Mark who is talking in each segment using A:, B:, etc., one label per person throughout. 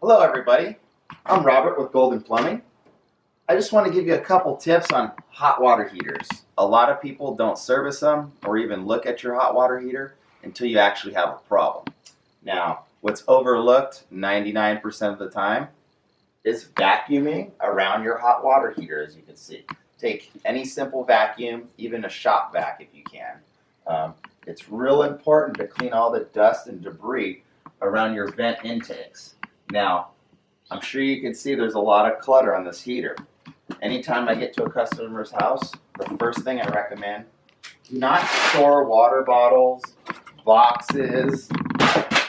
A: Hello everybody, I'm Robert with Golden Plumbing. I just want to give you a couple tips on hot water heaters. A lot of people don't service them or even look at your hot water heater until you actually have a problem. Now, what's overlooked 99% of the time is vacuuming around your hot water heater, as you can see. Take any simple vacuum, even a shop vac if you can. It's real important to clean all the dust and debris around your vent intakes. Now, I'm sure you can see there's a lot of clutter on this heater. Anytime I get to a customer's house, the first thing I recommend, do not store water bottles, boxes,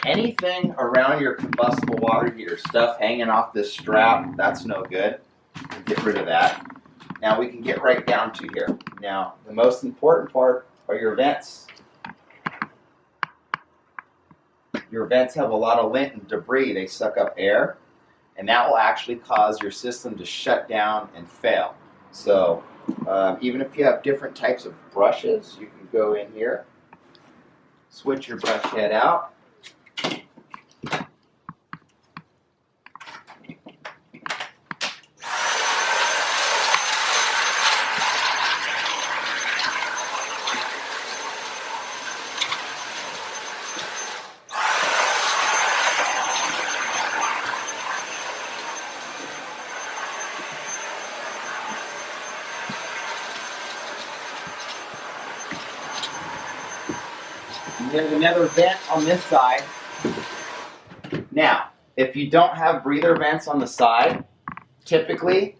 A: anything around your combustible water heater. Stuff hanging off this strap, that's no good. Get rid of that. Now we can get right down to here. Now, the most important part are your vents. Your vents have a lot of lint and debris. They suck up air, and that will actually cause your system to shut down and fail. So even if you have different types of brushes, you can go in here, switch your brush head out, and there's another vent on this side. Now, if you don't have breather vents on the side, typically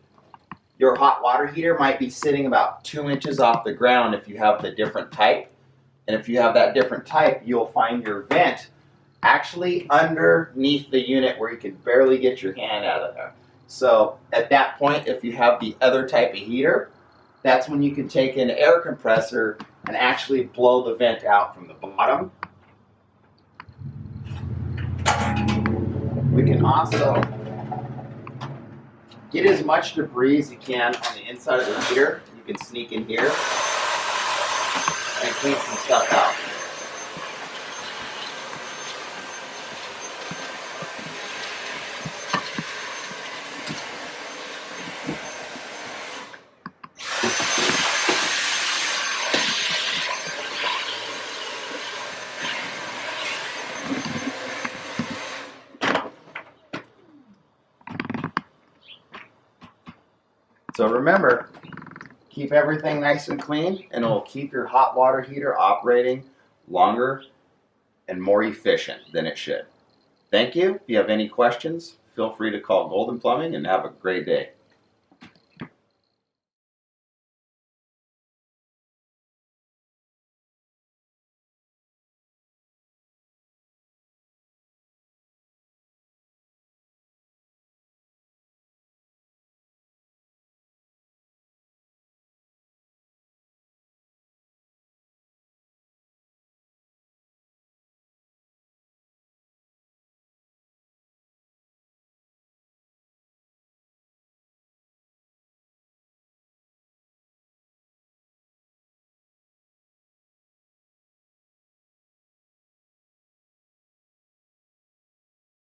A: your hot water heater might be sitting about 2 inches off the ground if you have the different type. And if you have that different type, you'll find your vent actually underneath the unit where you can barely get your hand out of there. So at that point, if you have the other type of heater, that's when you can take an air compressor and actually blow the vent out from the bottom. We can also get as much debris as you can on the inside of the heater. You can sneak in here and clean some stuff out. So remember, keep everything nice and clean, and it will keep your hot water heater operating longer and more efficient than it should. Thank you. If you have any questions, feel free to call Golden Plumbing, and have a great day.